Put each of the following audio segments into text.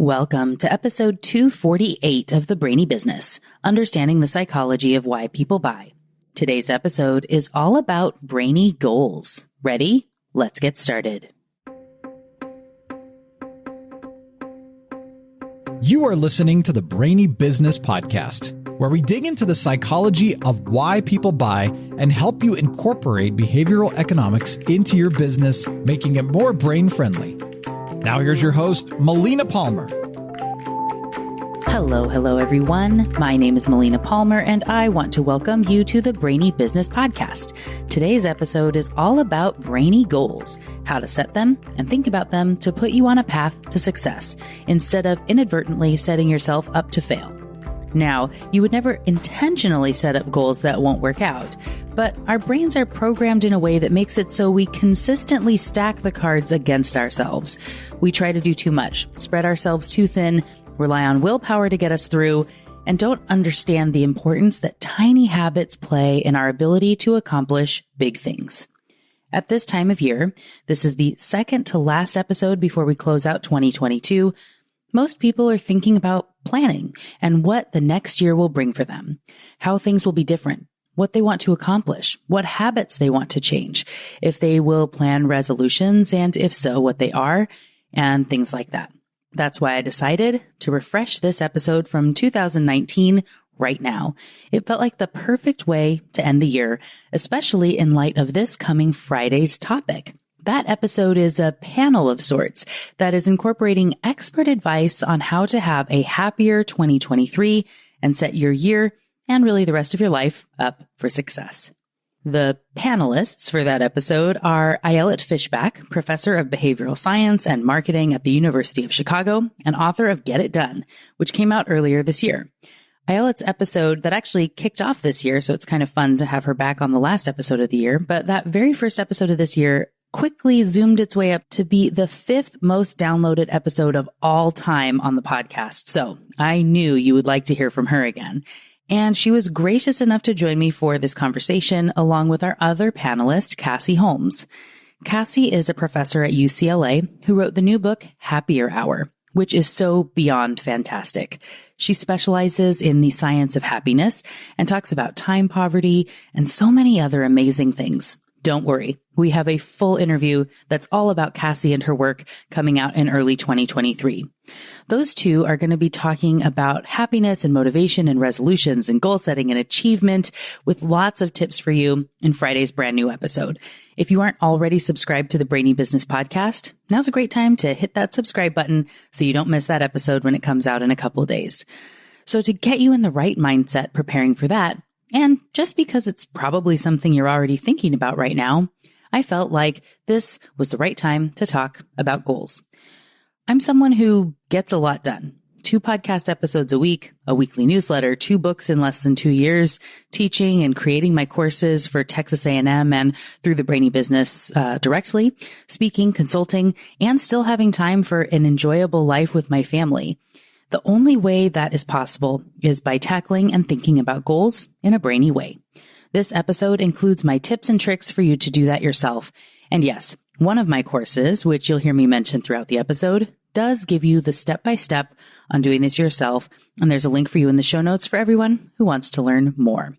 Welcome to episode 248 of the Brainy Business, Understanding the Psychology of Why People Buy. Today's episode is all about brainy goals. Ready? Let's get started. You are listening to the Brainy Business Podcast, where we dig into the psychology of why people buy and help you incorporate behavioral economics into your business, making it more brain-friendly. Now here's your host, Melina Palmer. Hello, everyone. My name is Melina Palmer, and I want to welcome you to the Brainy Business Podcast. Today's episode is all about brainy goals, how to set them and think about them to put you on a path to success, instead of inadvertently setting yourself up to fail. Now, you would never intentionally set up goals that won't work out, but our brains are programmed in a way that makes it so we consistently stack the cards against ourselves. We try to do too much, spread ourselves too thin, rely on willpower to get us through, and don't understand the importance that tiny habits play in our ability to accomplish big things. At this time of year, this is the second to last episode before we close out 2022, most people are thinking about planning and what the next year will bring for them, how things will be different, what they want to accomplish, what habits they want to change, if they will plan resolutions, and if so, what they are, and things like that. That's why I decided to refresh this episode from 2019 right now. It felt like the perfect way to end the year, especially in light of this coming Friday's topic. That episode is a panel of sorts that is incorporating expert advice on how to have a happier 2023 and set your year and really the rest of your life up for success. The panelists for that episode are Ayelet Fishback, professor of behavioral science and marketing at the University of Chicago and author of Get It Done, which came out earlier this year. Ayelet's episode that actually kicked off this year, so it's kind of fun to have her back on the last episode of the year, but that very first episode of this year quickly zoomed its way up to be the 5th most downloaded episode of all time on the podcast. So I knew you would like to hear from her again. And she was gracious enough to join me for this conversation along with our other panelist, Cassie Holmes. Cassie is a professor at UCLA who wrote the new book, Happier Hour, which is so beyond fantastic. She specializes in the science of happiness and talks about time poverty and so many other amazing things. Don't worry, we have a full interview that's all about Cassie and her work coming out in early 2023. Those two are going to be talking about happiness and motivation and resolutions and goal setting and achievement with lots of tips for you in Friday's brand new episode. If you aren't already subscribed to the Brainy Business Podcast, now's a great time to hit that subscribe button so you don't miss that episode when it comes out in a couple of days. So to get you in the right mindset preparing for that, and just because it's probably something you're already thinking about right now, I felt like this was the right time to talk about goals. I'm someone who gets a lot done. 2 podcast episodes a week, a weekly newsletter, 2 books in less than 2 years, teaching and creating my courses for Texas A&M and through the Brainy Business directly, speaking, consulting, and still having time for an enjoyable life with my family. The only way that is possible is by tackling and thinking about goals in a brainy way. This episode includes my tips and tricks for you to do that yourself. And yes, one of my courses, which you'll hear me mention throughout the episode, does give you the step-by-step on doing this yourself. And there's a link for you in the show notes for everyone who wants to learn more.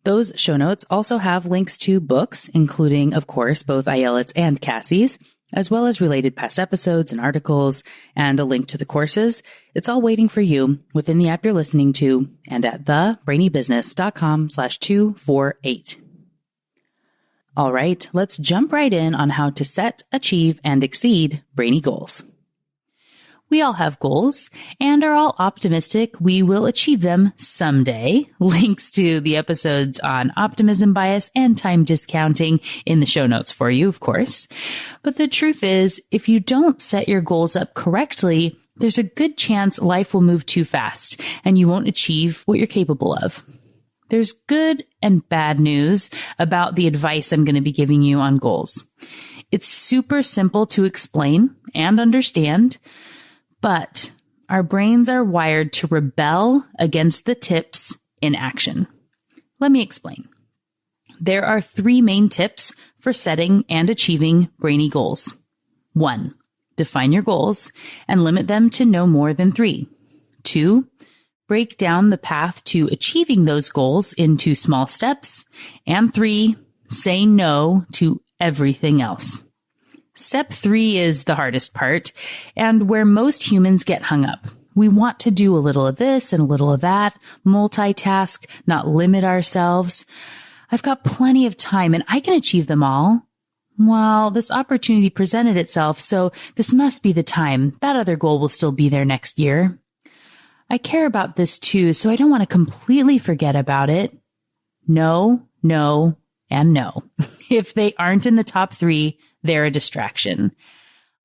Those show notes also have links to books, including, of course, both Ayelet's and Cassie's, as well as related past episodes and articles, and a link to the courses. It's all waiting for you within the app you're listening to and at thebrainybusiness.com/248. All right, let's jump right in on how to set, achieve, and exceed brainy goals. We all have goals and are all optimistic we will achieve them someday. Links to the episodes on optimism bias and time discounting in the show notes for you, of course. But the truth is, if you don't set your goals up correctly, there's a good chance life will move too fast and you won't achieve what you're capable of. There's good and bad news about the advice I'm going to be giving you on goals. It's super simple to explain and understand, but our brains are wired to rebel against the tips in action. Let me explain. There are 3 main tips for setting and achieving brainy goals. 1, define your goals and limit them to no more than 3. 2, break down the path to achieving those goals into small steps. And 3, say no to everything else. Step 3 is the hardest part and where most humans get hung up. We want to do a little of this and a little of that, multitask, not limit ourselves. I've got plenty of time and I can achieve them all. Well, this opportunity presented itself, so this must be the time. That other goal will still be there next year. I care about this too, so I don't want to completely forget about it. No, no, and no. If they aren't in the top 3, they're a distraction.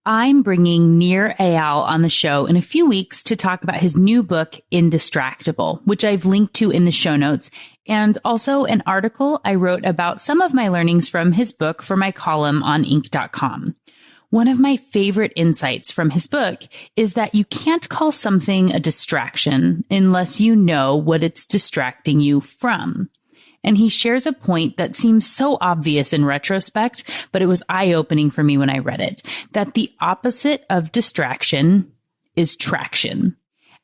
I'm bringing Nir Eyal on the show in a few weeks to talk about his new book, Indistractable, which I've linked to in the show notes, and also an article I wrote about some of my learnings from his book for my column on Inc.com. One of my favorite insights from his book is that you can't call something a distraction unless you know what it's distracting you from. And he shares a point that seems so obvious in retrospect, but it was eye-opening for me when I read it, that the opposite of distraction is traction.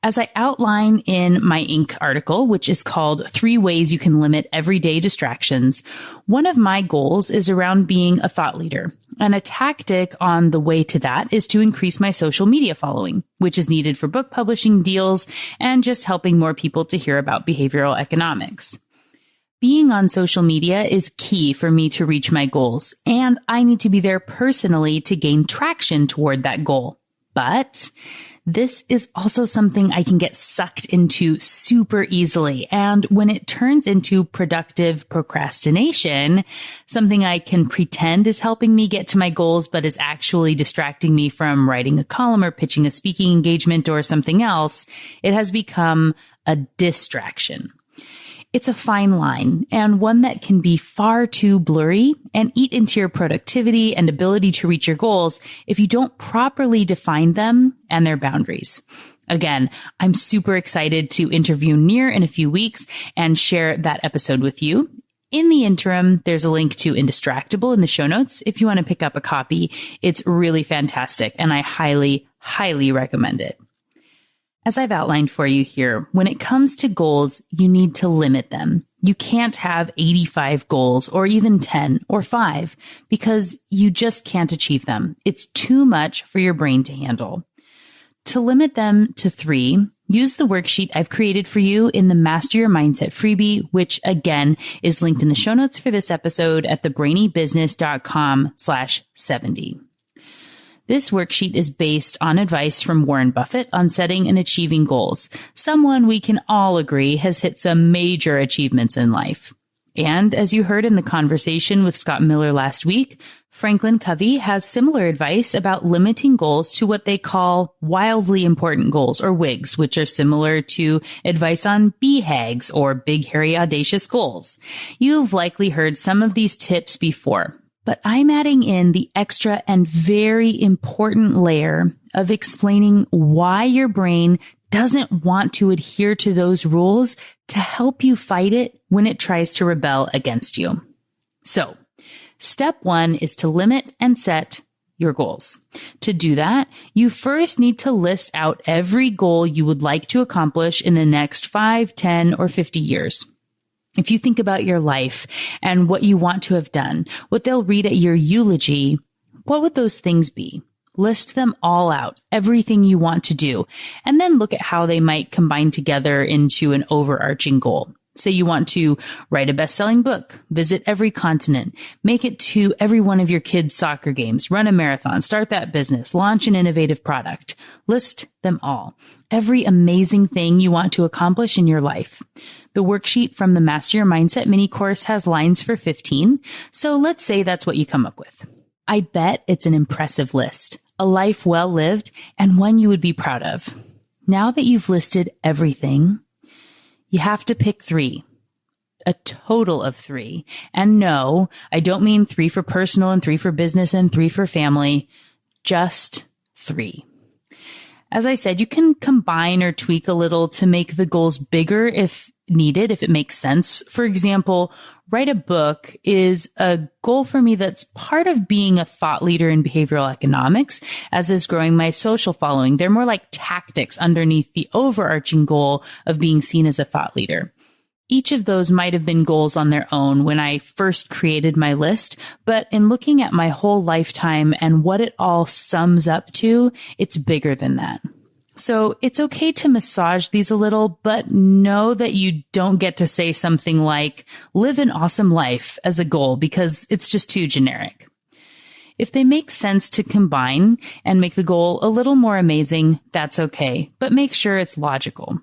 As I outline in my Inc. article, which is called 3 Ways You Can Limit Everyday Distractions, one of my goals is around being a thought leader. And a tactic on the way to that is to increase my social media following, which is needed for book publishing deals and just helping more people to hear about behavioral economics. Being on social media is key for me to reach my goals, and I need to be there personally to gain traction toward that goal. But this is also something I can get sucked into super easily. And when it turns into productive procrastination, something I can pretend is helping me get to my goals, but is actually distracting me from writing a column or pitching a speaking engagement or something else, it has become a distraction. It's a fine line and one that can be far too blurry and eat into your productivity and ability to reach your goals if you don't properly define them and their boundaries. Again, I'm super excited to interview Nir in a few weeks and share that episode with you. In the interim, there's a link to Indistractable in the show notes if you want to pick up a copy. It's really fantastic and I highly, highly recommend it. As I've outlined for you here, when it comes to goals, you need to limit them. You can't have 85 goals or even 10 or 5 because you just can't achieve them. It's too much for your brain to handle. To limit them to 3, use the worksheet I've created for you in the Master Your Mindset freebie, which again is linked in the show notes for this episode at thebrainybusiness.com/70. This worksheet is based on advice from Warren Buffett on setting and achieving goals, someone we can all agree has hit some major achievements in life. And as you heard in the conversation with Scott Miller last week, Franklin Covey has similar advice about limiting goals to what they call wildly important goals, or WIGs, which are similar to advice on BHAGs, or big, hairy, audacious goals. You've likely heard some of these tips before. But I'm adding in the extra and very important layer of explaining why your brain doesn't want to adhere to those rules to help you fight it when it tries to rebel against you. So, step 1 is to limit and set your goals. To do that, you first need to list out every goal you would like to accomplish in the next 5, 10, or 50 years. If you think about your life and what you want to have done, what they'll read at your eulogy, what would those things be? List them all out, everything you want to do, and then look at how they might combine together into an overarching goal. Say you want to write a best-selling book, visit every continent, make it to every one of your kids' soccer games, run a marathon, start that business, launch an innovative product. List them all. Every amazing thing you want to accomplish in your life. The worksheet from the Master Your Mindset mini course has lines for 15, so let's say that's what you come up with. I bet it's an impressive list, a life well lived, and one you would be proud of. Now that you've listed everything, you have to pick 3, a total of 3. And no, I don't mean 3 for personal and 3 for business and 3 for family, just 3. As I said, you can combine or tweak a little to make the goals bigger if needed, if it makes sense. For example, write a book is a goal for me that's part of being a thought leader in behavioral economics, as is growing my social following. They're more like tactics underneath the overarching goal of being seen as a thought leader. Each of those might have been goals on their own when I first created my list, but in looking at my whole lifetime and what it all sums up to, it's bigger than that. So it's okay to massage these a little, but know that you don't get to say something like, live an awesome life as a goal, because it's just too generic. If they make sense to combine and make the goal a little more amazing, that's okay, but make sure it's logical.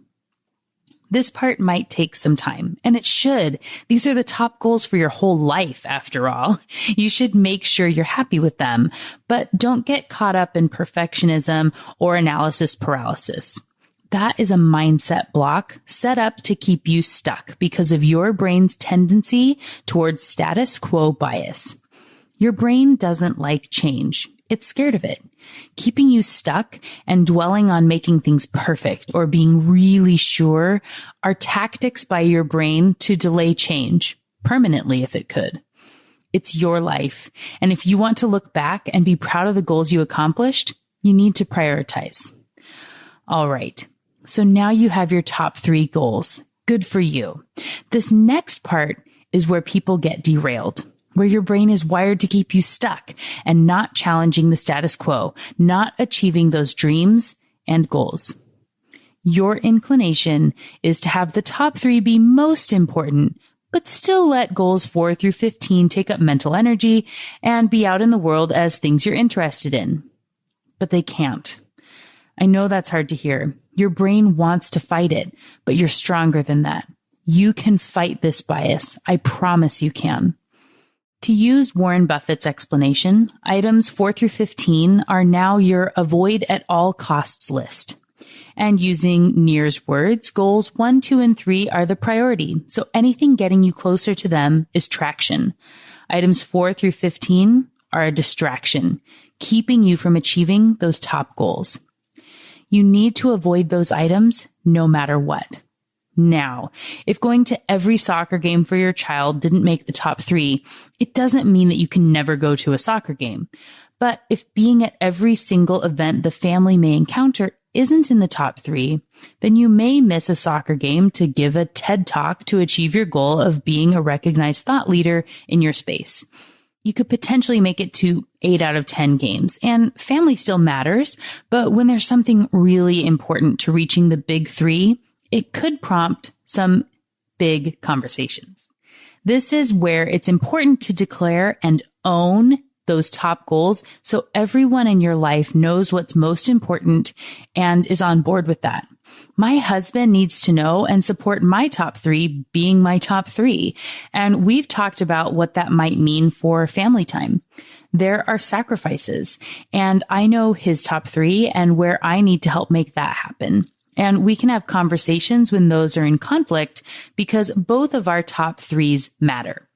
This part might take some time, and it should. These are the top goals for your whole life, after all. You should make sure you're happy with them, but don't get caught up in perfectionism or analysis paralysis. That is a mindset block set up to keep you stuck because of your brain's tendency towards status quo bias. Your brain doesn't like change. It's scared of it. Keeping you stuck and dwelling on making things perfect or being really sure are tactics by your brain to delay change permanently if it could. It's your life. And if you want to look back and be proud of the goals you accomplished, you need to prioritize. All right. So now you have your top 3 goals. Good for you. This next part is where people get derailed, where your brain is wired to keep you stuck and not challenging the status quo, not achieving those dreams and goals. Your inclination is to have the top 3 be most important, but still let goals 4 through 15 take up mental energy and be out in the world as things you're interested in. But they can't. I know that's hard to hear. Your brain wants to fight it, but you're stronger than that. You can fight this bias. I promise you can. To use Warren Buffett's explanation, items 4 through 15 are now your avoid at all costs list. And using Near's words, goals 1, 2, and 3 are the priority. So anything getting you closer to them is traction. Items 4 through 15 are a distraction, keeping you from achieving those top goals. You need to avoid those items no matter what. Now, if going to every soccer game for your child didn't make the top 3, it doesn't mean that you can never go to a soccer game. But if being at every single event the family may encounter isn't in the top 3, then you may miss a soccer game to give a TED Talk to achieve your goal of being a recognized thought leader in your space. You could potentially make it to 8 out of 10 games, and family still matters, but when there's something really important to reaching the big 3, it could prompt some big conversations. This is where it's important to declare and own those top goals so everyone in your life knows what's most important and is on board with that. My husband needs to know and support my top 3 being my top 3. And we've talked about what that might mean for family time. There are sacrifices, and I know his top 3 and where I need to help make that happen. And we can have conversations when those are in conflict because both of our top 3s matter.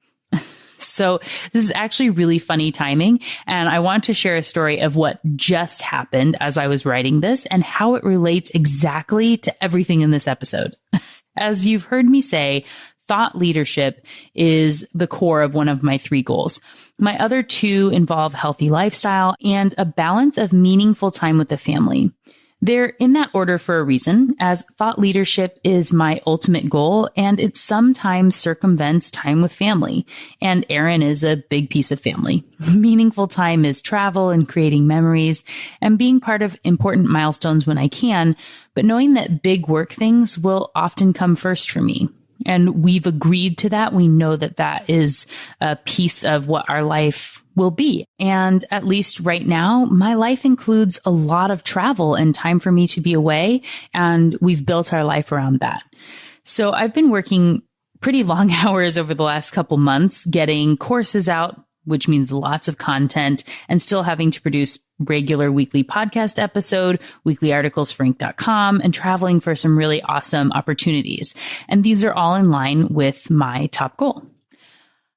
So this is actually really funny timing. And I want to share a story of what just happened as I was writing this and how it relates exactly to everything in this episode. As you've heard me say, thought leadership is the core of one of my 3 goals. My other 2 involve healthy lifestyle and a balance of meaningful time with the family. They're in that order for a reason, as thought leadership is my ultimate goal, and it sometimes circumvents time with family. And Aaron is a big piece of family. Meaningful time is travel and creating memories and being part of important milestones when I can, but knowing that big work things will often come first for me. And we've agreed to that. We know that that is a piece of what our life will be. And at least right now, my life includes a lot of travel and time for me to be away. And we've built our life around that. So I've been working pretty long hours over the last couple months, getting courses out, which means lots of content, and still having to produce regular weekly podcast episode, weekly articles for Inc.com, and traveling for some really awesome opportunities. And these are all in line with my top goal.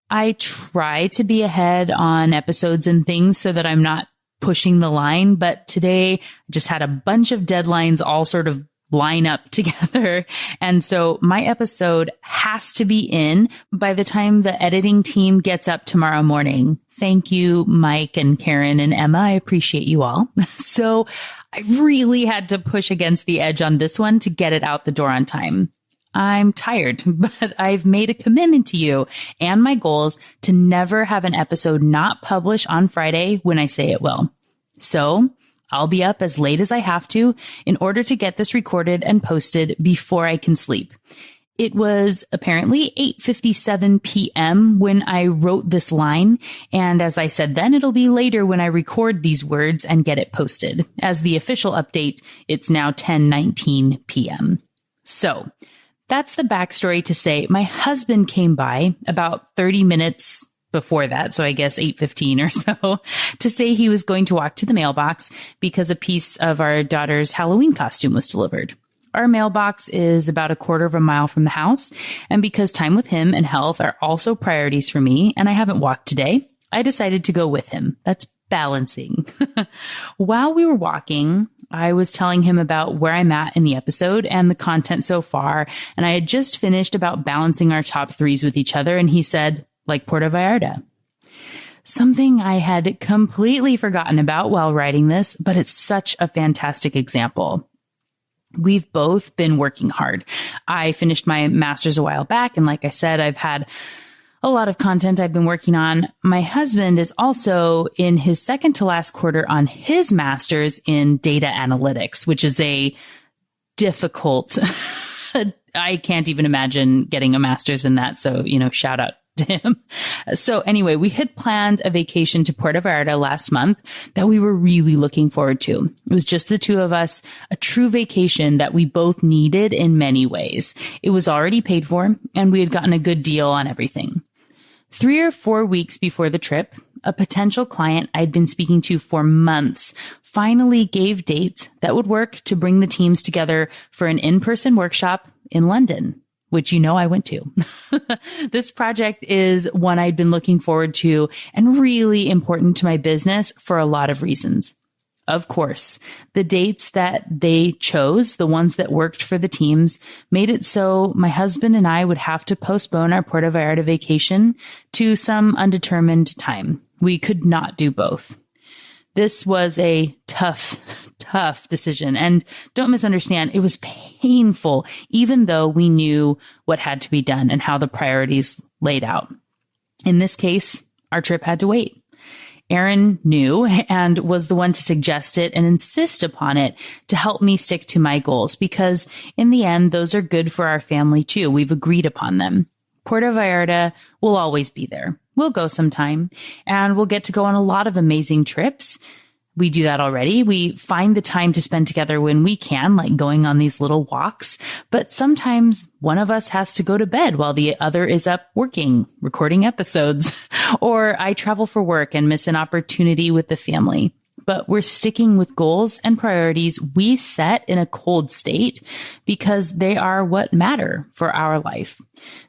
I try to be ahead on episodes and things so that I'm not pushing the line, but today I just had a bunch of deadlines all sort of line up together. And so my episode has to be in by the time the editing team gets up tomorrow morning. Thank you, Mike and Karen and Emma. I appreciate you all. So I really had to push against the edge on this one to get it out the door on time. I'm tired, but I've made a commitment to you and my goals to never have an episode not publish on Friday when I say it will. So I'll be up as late as I have to in order to get this recorded and posted before I can sleep. It was apparently 8:57 p.m. when I wrote this line. And as I said then, it'll be later when I record these words and get it posted. As the official update, it's now 10:19 p.m. So that's the backstory to say my husband came by about 30 minutes before that, so I guess 8:15 or so, to say he was going to walk to the mailbox because a piece of our daughter's Halloween costume was delivered. Our mailbox is about a quarter of a mile from the house, and because time with him and health are also priorities for me, and I haven't walked today, I decided to go with him. That's balancing. While we were walking, I was telling him about where I'm at in the episode and the content so far, and I had just finished about balancing our top threes with each other, and he said, like Puerto Vallarta. Something I had completely forgotten about while writing this, but it's such a fantastic example. We've both been working hard. I finished my master's a while back, and like I said, I've had a lot of content I've been working on. My husband is also in his second to last quarter on his master's in data analytics, which is a difficult, I can't even imagine getting a master's in that. So, shout out to him. So anyway, we had planned a vacation to Puerto Vallarta last month that we were really looking forward to. It was just the two of us, a true vacation that we both needed in many ways. It was already paid for, and we had gotten a good deal on everything. 3 or 4 weeks before the trip, a potential client I'd been speaking to for months finally gave dates that would work to bring the teams together for an in-person workshop in London, which I went to. This project is one I'd been looking forward to and really important to my business for a lot of reasons. Of course, the dates that they chose, the ones that worked for the teams, made it so my husband and I would have to postpone our Puerto Vallarta vacation to some undetermined time. We could not do both. This was a tough decision. And don't misunderstand, it was painful, even though we knew what had to be done and how the priorities laid out. In this case, our trip had to wait. Aaron knew and was the one to suggest it and insist upon it to help me stick to my goals, because in the end, those are good for our family too. We've agreed upon them. Puerto Vallarta will always be there. We'll go sometime, and we'll get to go on a lot of amazing trips. We do that already. We find the time to spend together when we can, like going on these little walks. But sometimes one of us has to go to bed while the other is up working, recording episodes, or I travel for work and miss an opportunity with the family. But we're sticking with goals and priorities we set in a cold state because they are what matter for our life.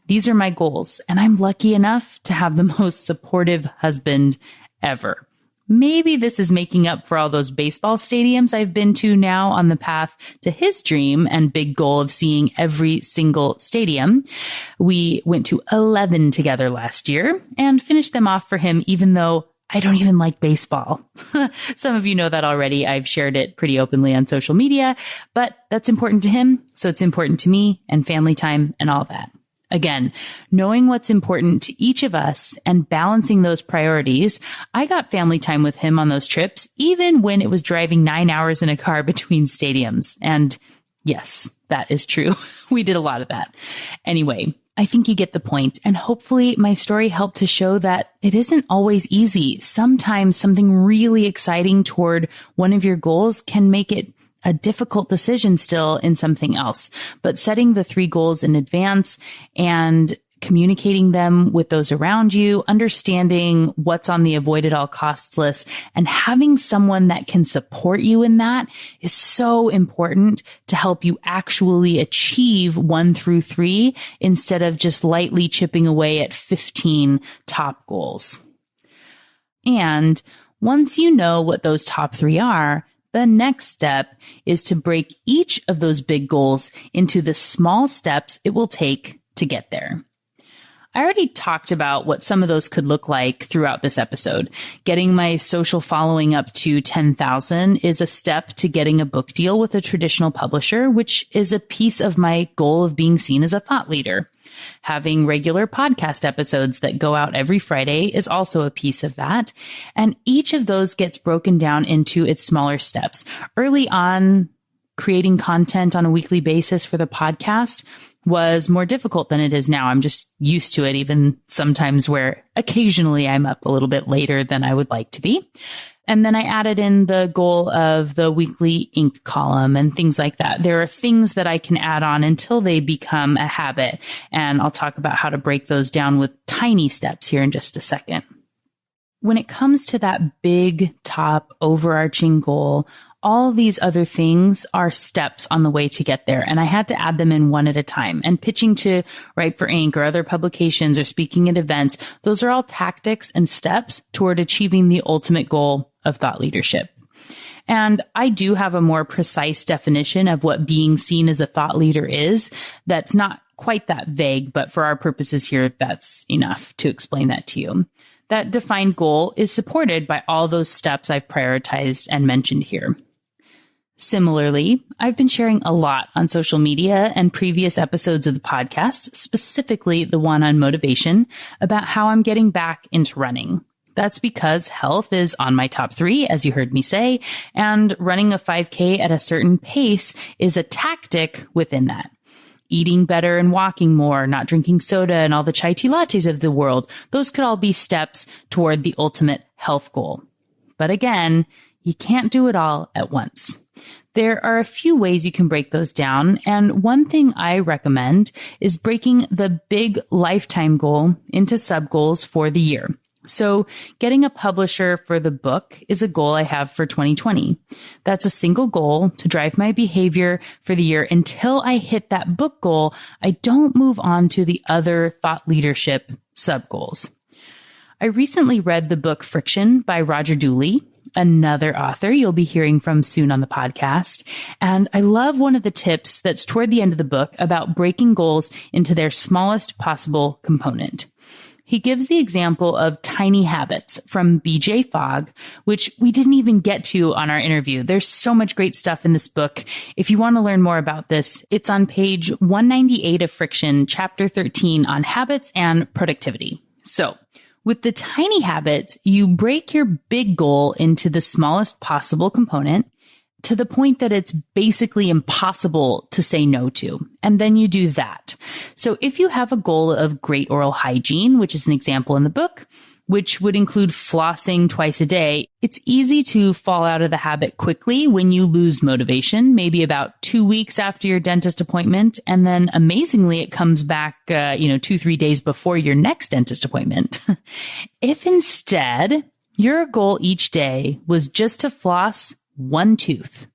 These are my goals, and I'm lucky enough to have the most supportive husband ever. Maybe this is making up for all those baseball stadiums I've been to now on the path to his dream and big goal of seeing every single stadium. We went to 11 together last year and finished them off for him, even though I don't even like baseball. Some of you know that already. I've shared it pretty openly on social media, but that's important to him. So it's important to me and family time and all that. Again, knowing what's important to each of us and balancing those priorities, I got family time with him on those trips, even when it was driving 9 hours in a car between stadiums. And yes, that is true. We did a lot of that. Anyway, I think you get the point, and hopefully my story helped to show that it isn't always easy. Sometimes something really exciting toward one of your goals can make it a difficult decision still in something else. But setting the 3 goals in advance and communicating them with those around you, understanding what's on the avoid at all costs list, and having someone that can support you in that is so important to help you actually achieve 1 through 3 instead of just lightly chipping away at 15 top goals. And Once you know what those top 3 are, the next step is to break each of those big goals into the small steps it will take to get there. I already talked about what some of those could look like throughout this episode. Getting my social following up to 10,000 is a step to getting a book deal with a traditional publisher, which is a piece of my goal of being seen as a thought leader. Having regular podcast episodes that go out every Friday is also a piece of that. And each of those gets broken down into its smaller steps. Early on, creating content on a weekly basis for the podcast was more difficult than it is now. I'm just used to it, even sometimes where occasionally I'm up a little bit later than I would like to be. And then I added in the goal of the weekly ink column and things like that. There are things that I can add on until they become a habit. And I'll talk about how to break those down with tiny steps here in just a second. When it comes to that big, top, overarching goal, all these other things are steps on the way to get there. And I had to add them in one at a time. And pitching to Write for Ink or other publications or speaking at events, those are all tactics and steps toward achieving the ultimate goal of thought leadership. And I do have a more precise definition of what being seen as a thought leader is. That's not quite that vague, but for our purposes here, that's enough to explain that to you. That defined goal is supported by all those steps I've prioritized and mentioned here. Similarly, I've been sharing a lot on social media and previous episodes of the podcast, specifically the one on motivation, about how I'm getting back into running. That's because health is on my top 3, as you heard me say, and running a 5K at a certain pace is a tactic within that. Eating better and walking more, not drinking soda and all the chai tea lattes of the world, those could all be steps toward the ultimate health goal. But again, you can't do it all at once. There are a few ways you can break those down, and one thing I recommend is breaking the big lifetime goal into sub-goals for the year. So getting a publisher for the book is a goal I have for 2020. That's a single goal to drive my behavior for the year. Until I hit that book goal, I don't move on to the other thought leadership sub-goals. I recently read the book Friction by Roger Dooley, another author you'll be hearing from soon on the podcast. And I love one of the tips that's toward the end of the book about breaking goals into their smallest possible component. He gives the example of tiny habits from BJ Fogg, which we didn't even get to on our interview. There's so much great stuff in this book. If you want to learn more about this, it's on page 198 of Friction, chapter 13 on habits and productivity. So with the tiny habits, you break your big goal into the smallest possible component to the point that it's basically impossible to say no to. And then you do that. So if you have a goal of great oral hygiene, which is an example in the book, which would include flossing twice a day, it's easy to fall out of the habit quickly when you lose motivation, maybe about 2 weeks after your dentist appointment. And then amazingly, it comes back, 2-3 days before your next dentist appointment. If instead your goal each day was just to floss 1 tooth,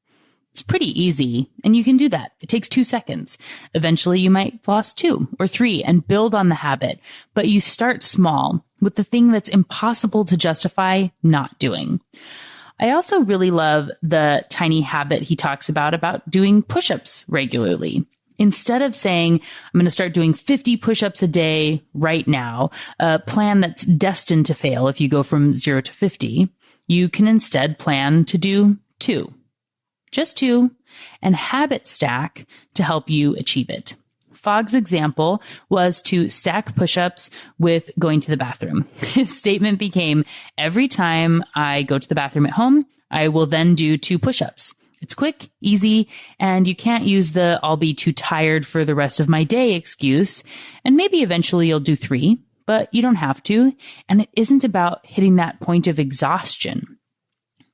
it's pretty easy, and you can do that. It takes 2 seconds. Eventually, you might floss 2 or 3 and build on the habit, but you start small with the thing that's impossible to justify not doing. I also really love the tiny habit he talks about doing push-ups regularly. Instead of saying, I'm going to start doing 50 push-ups a day right now, a plan that's destined to fail if you go from 0 to 50, you can instead plan to do 2. Just 2, and habit stack to help you achieve it. Fogg's example was to stack push-ups with going to the bathroom. His statement became, every time I go to the bathroom at home, I will then do 2 push-ups. It's quick, easy, and you can't use the I'll be too tired for the rest of my day excuse. And maybe eventually you'll do 3, but you don't have to. And it isn't about hitting that point of exhaustion.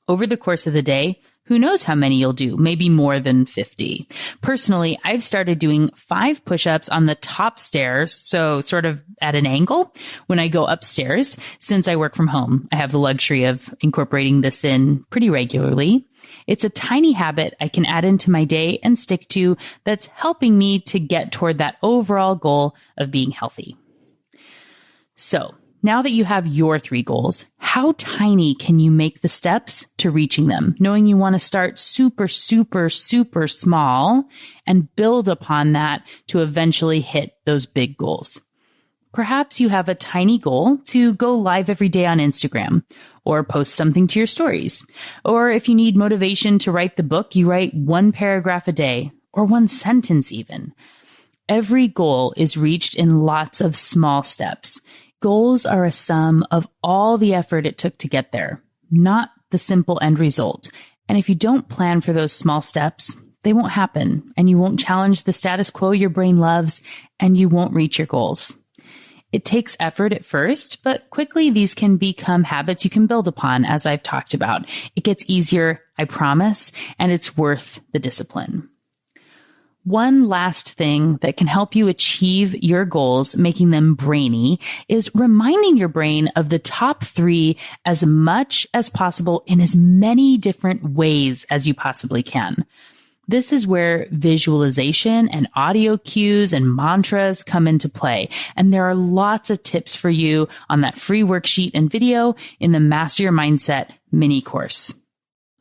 Over the course of the day, who knows how many you'll do, maybe more than 50. Personally, I've started doing 5 push-ups on the top stairs, so sort of at an angle when I go upstairs. Since I work from home, I have the luxury of incorporating this in pretty regularly. It's a tiny habit I can add into my day and stick to that's helping me to get toward that overall goal of being healthy. So, Now that you have your 3 goals, how tiny can you make the steps to reaching them? Knowing you want to start super, super, super small and build upon that to eventually hit those big goals. Perhaps you have a tiny goal to go live every day on Instagram or post something to your stories. Or if you need motivation to write the book, you write 1 paragraph a day or 1 sentence even. Every goal is reached in lots of small steps. Goals are a sum of all the effort it took to get there, not the simple end result. And if you don't plan for those small steps, they won't happen, and you won't challenge the status quo your brain loves, and you won't reach your goals. It takes effort at first, but quickly these can become habits you can build upon, as I've talked about. It gets easier, I promise, and it's worth the discipline. One last thing that can help you achieve your goals, making them brainy, is reminding your brain of the top 3 as much as possible in as many different ways as you possibly can. This is where visualization and audio cues and mantras come into play. And there are lots of tips for you on that free worksheet and video in the Master Your Mindset mini course.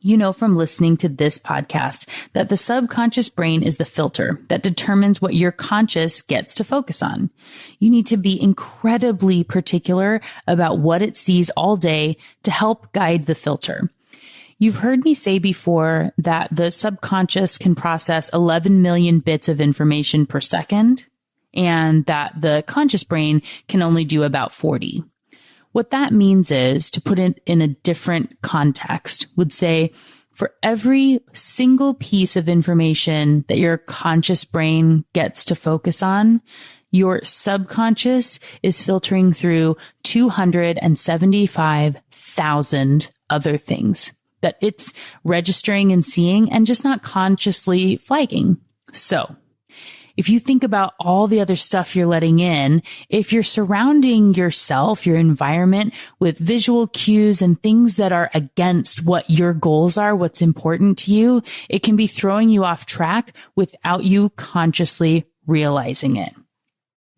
You know from listening to this podcast that the subconscious brain is the filter that determines what your conscious gets to focus on. You need to be incredibly particular about what it sees all day to help guide the filter. You've heard me say before that the subconscious can process 11 million bits of information per second, and that the conscious brain can only do about 40. What that means is, to put it in a different context, would say for every single piece of information that your conscious brain gets to focus on, your subconscious is filtering through 275,000 other things that it's registering and seeing and just not consciously flagging. So if you think about all the other stuff you're letting in, if you're surrounding yourself, your environment, with visual cues and things that are against what your goals are, what's important to you, it can be throwing you off track without you consciously realizing it.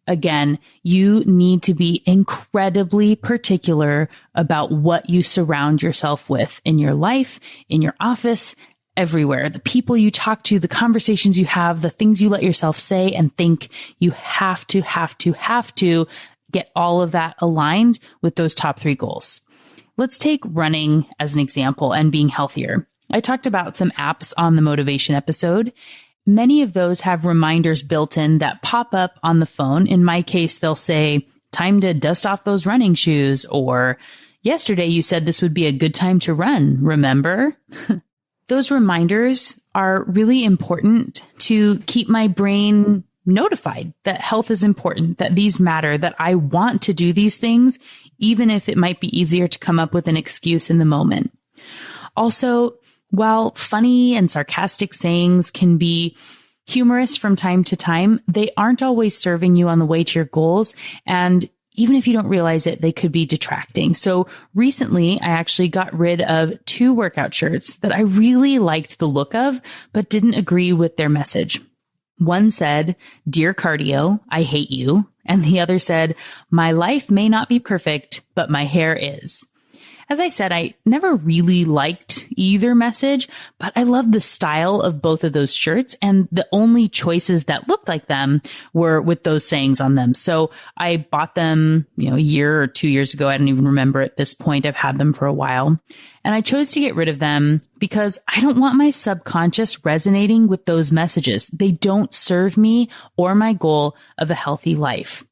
Again, you need to be incredibly particular about what you surround yourself with in your life, in your office, everywhere. The people you talk to, the conversations you have, the things you let yourself say and think. You have to get all of that aligned with those top 3 goals. Let's take running as an example and being healthier. I talked about some apps on the motivation episode. Many of those have reminders built in that pop up on the phone. In my case, they'll say, time to dust off those running shoes, or yesterday you said this would be a good time to run, remember? Those reminders are really important to keep my brain notified that health is important, that these matter, that I want to do these things, even if it might be easier to come up with an excuse in the moment. Also, while funny and sarcastic sayings can be humorous from time to time, they aren't always serving you on the way to your goals. And even if you don't realize it, they could be detracting. So recently, I actually got rid of 2 workout shirts that I really liked the look of, but didn't agree with their message. One said, "Dear cardio, I hate you." And the other said, "My life may not be perfect, but my hair is." As I said, I never really liked either message, but I loved the style of both of those shirts, and the only choices that looked like them were with those sayings on them. So I bought them, a year or 2 years ago. I don't even remember at this point. I've had them for a while. And I chose to get rid of them because I don't want my subconscious resonating with those messages. They don't serve me or my goal of a healthy life.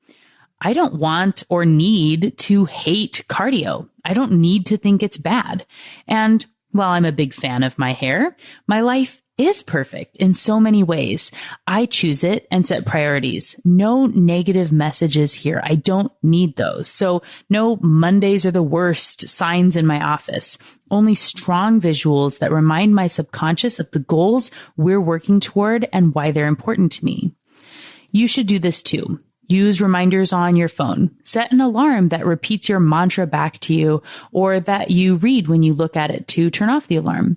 I don't want or need to hate cardio. I don't need to think it's bad. And while I'm a big fan of my hair, my life is perfect in so many ways. I choose it and set priorities. No negative messages here. I don't need those. So no Mondays are the worst signs in my office. Only strong visuals that remind my subconscious of the goals we're working toward and why they're important to me. You should do this too. Use reminders on your phone. Set an alarm that repeats your mantra back to you, or that you read when you look at it to turn off the alarm.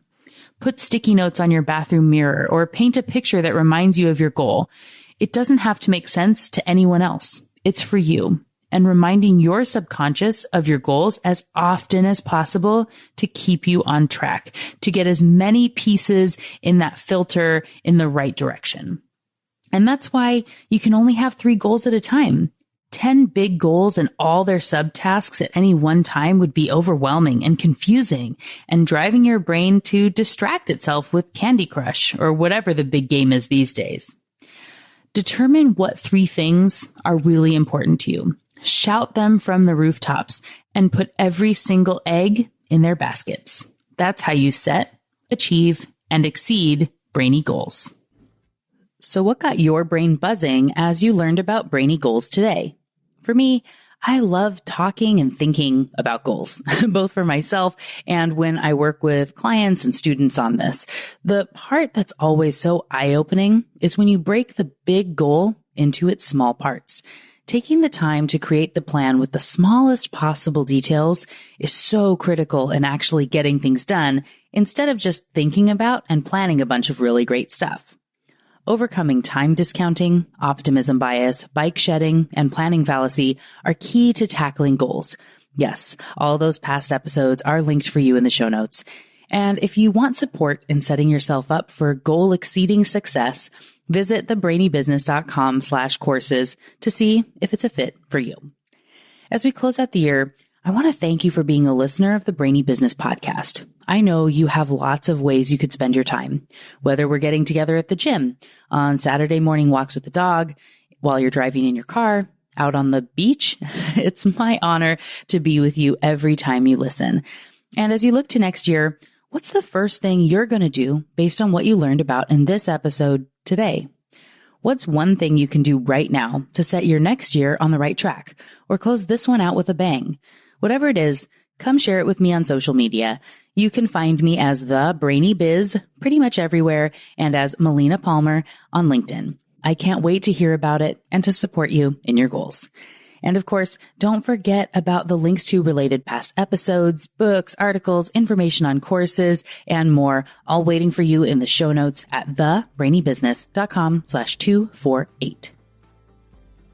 Put sticky notes on your bathroom mirror, or paint a picture that reminds you of your goal. It doesn't have to make sense to anyone else. It's for you. and reminding your subconscious of your goals as often as possible to keep you on track, to get as many pieces in that filter in the right direction. And that's why you can only have 3 goals at a time. 10 big goals and all their subtasks at any one time would be overwhelming and confusing and driving your brain to distract itself with Candy Crush or whatever the big game is these days. Determine what 3 things are really important to you. Shout them from the rooftops and put every single egg in their baskets. That's how you set, achieve, and exceed Brainy goals. So what got your brain buzzing as you learned about Brainy goals today? For me, I love talking and thinking about goals, both for myself and when I work with clients and students on this. The part that's always so eye-opening is when you break the big goal into its small parts. Taking the time to create the plan with the smallest possible details is so critical in actually getting things done instead of just thinking about and planning a bunch of really great stuff. Overcoming time discounting, optimism bias, bike shedding, and planning fallacy are key to tackling goals. Yes, all those past episodes are linked for you in the show notes. And if you want support in setting yourself up for goal-exceeding success, visit thebrainybusiness.com/courses to see if it's a fit for you. As we close out the year, I want to thank you for being a listener of the Brainy Business Podcast. I know you have lots of ways you could spend your time, whether we're getting together at the gym, on Saturday morning walks with the dog, while you're driving in your car, out on the beach. It's my honor to be with you every time you listen. And as you look to next year, what's the first thing you're going to do based on what you learned about in this episode today? What's one thing you can do right now to set your next year on the right track or close this one out with a bang? Whatever it is, come share it with me on social media. You can find me as The Brainy Biz pretty much everywhere and as Melina Palmer on LinkedIn. I can't wait to hear about it and to support you in your goals. And of course, don't forget about the links to related past episodes, books, articles, information on courses, and more, all waiting for you in the show notes at thebrainybusiness.com/248.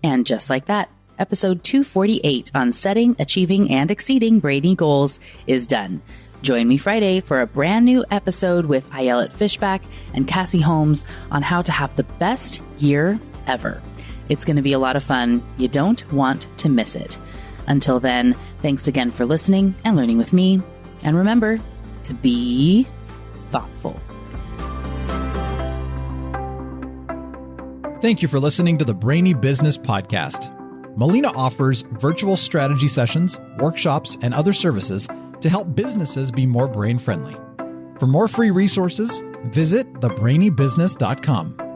And just like that, episode 248 on setting, achieving, and exceeding Brainy goals is done. Join me Friday for a brand new episode with Ayelet Fishback and Cassie Holmes on how to have the best year ever. It's going to be a lot of fun. You don't want to miss it. Until then, thanks again for listening and learning with me. And remember to be thoughtful. Thank you for listening to the Brainy Business Podcast. Melina offers virtual strategy sessions, workshops, and other services to help businesses be more brain-friendly. For more free resources, visit thebrainybusiness.com.